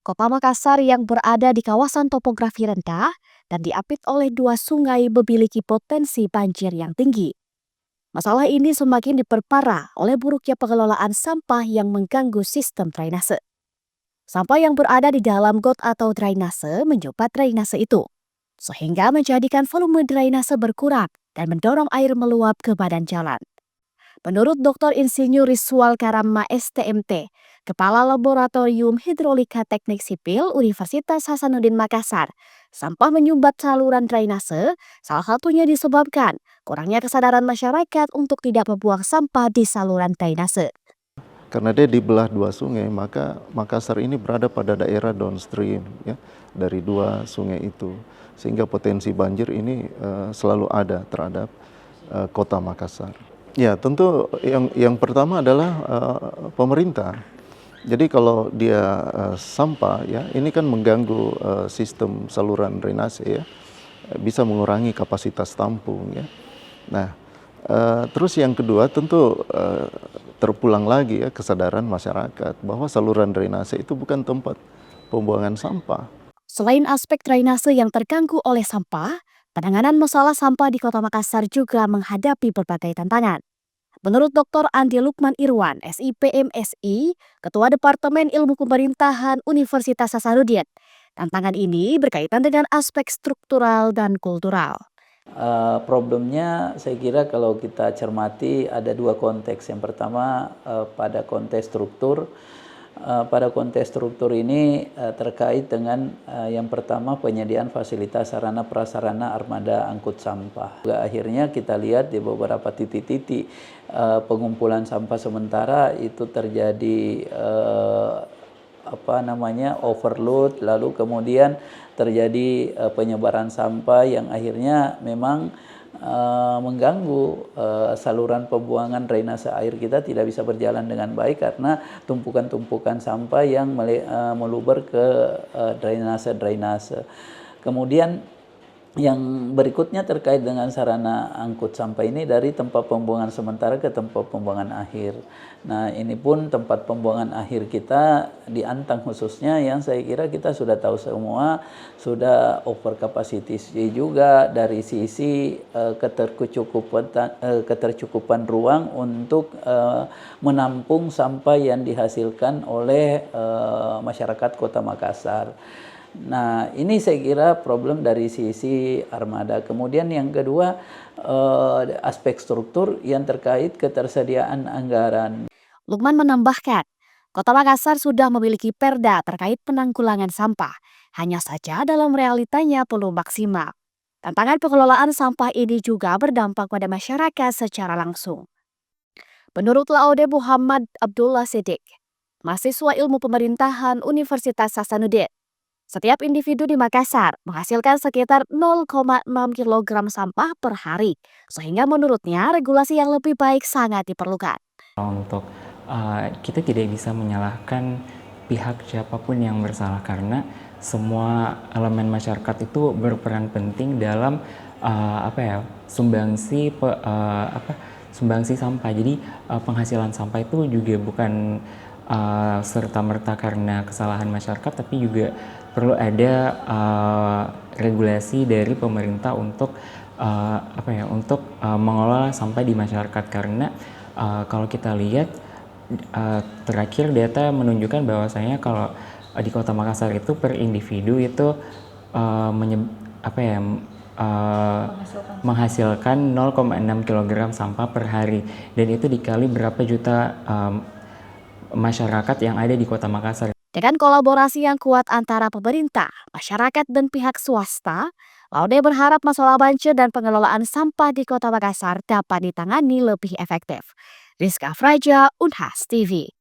Kota Makassar yang berada di kawasan topografi rendah dan diapit oleh dua sungai memiliki potensi banjir yang tinggi. Masalah ini semakin diperparah oleh buruknya pengelolaan sampah yang mengganggu sistem drainase. Sampah yang berada di dalam got atau drainase menyumpat drainase itu, sehingga menjadikan volume drainase berkurang dan mendorong air meluap ke badan jalan. Menurut Dr. Insinyur Rizwal Karama STMT, Kepala Laboratorium Hidrolika Teknik Sipil Universitas Hasanuddin Makassar, sampah menyumbat saluran drainase, salah satunya disebabkan kurangnya kesadaran masyarakat untuk tidak membuang sampah di saluran drainase. Karena dia dibelah dua sungai, maka Makassar ini berada pada daerah downstream ya, dari dua sungai itu. Sehingga potensi banjir ini selalu ada terhadap kota Makassar. Ya, tentu yang pertama adalah pemerintah. Jadi kalau dia sampah ya, ini kan mengganggu sistem saluran drainase ya, bisa mengurangi kapasitas tampung ya. Nah, terus yang kedua tentu terpulang lagi ya kesadaran masyarakat bahwa saluran drainase itu bukan tempat pembuangan sampah. Selain aspek drainase yang terganggu oleh sampah, penanganan masalah sampah di Kota Makassar juga menghadapi berbagai tantangan. Menurut Dr. Andi Lukman Irwan, SIPMSI, Ketua Departemen Ilmu Pemerintahan Universitas Hasanuddin, tantangan ini berkaitan dengan aspek struktural dan kultural. Problemnya saya kira kalau kita cermati ada dua konteks. Yang pertama pada konteks struktur. Pada konteks struktur ini terkait dengan yang pertama penyediaan fasilitas sarana prasarana armada angkut sampah. Akhirnya kita lihat di beberapa titik-titik pengumpulan sampah sementara itu terjadi overload, lalu kemudian terjadi penyebaran sampah yang akhirnya memang mengganggu saluran pembuangan drainase air kita tidak bisa berjalan dengan baik karena tumpukan-tumpukan sampah yang meluber ke drainase. Kemudian yang berikutnya terkait dengan sarana angkut sampah ini dari tempat pembuangan sementara ke tempat pembuangan akhir. Nah, ini pun tempat pembuangan akhir kita di Antang khususnya yang saya kira kita sudah tahu semua sudah over capacity juga dari sisi ketercukupan ruang untuk menampung sampah yang dihasilkan oleh masyarakat Kota Makassar. Nah, ini saya kira problem dari sisi armada. Kemudian yang kedua, aspek struktur yang terkait ketersediaan anggaran. Lukman menambahkan, Kota Makassar sudah memiliki perda terkait penanggulangan sampah. Hanya saja dalam realitanya belum maksimal. Tantangan pengelolaan sampah ini juga berdampak pada masyarakat secara langsung. Menurut Laude Muhammad Abdullah Siddiq, mahasiswa ilmu pemerintahan Universitas Hasanuddin, setiap individu di Makassar menghasilkan sekitar 0,6 kg sampah per hari, sehingga menurutnya regulasi yang lebih baik sangat diperlukan. Untuk kita tidak bisa menyalahkan pihak siapapun yang bersalah karena semua elemen masyarakat itu berperan penting dalam sumbangsi sampah. Jadi penghasilan sampah itu juga bukan serta-merta karena kesalahan masyarakat, tapi juga perlu ada regulasi dari pemerintah untuk mengelola sampah di masyarakat karena kalau kita lihat terakhir data menunjukkan bahwasanya kalau di Kota Makassar itu per individu itu menghasilkan 0,6 kg sampah per hari, dan itu dikali berapa juta masyarakat yang ada di Kota Makassar. Dengan kolaborasi yang kuat antara pemerintah, masyarakat, dan pihak swasta, Laude berharap masalah banjir dan pengelolaan sampah di Kota Makassar dapat ditangani lebih efektif. Rizka Fraja, Unhas TV.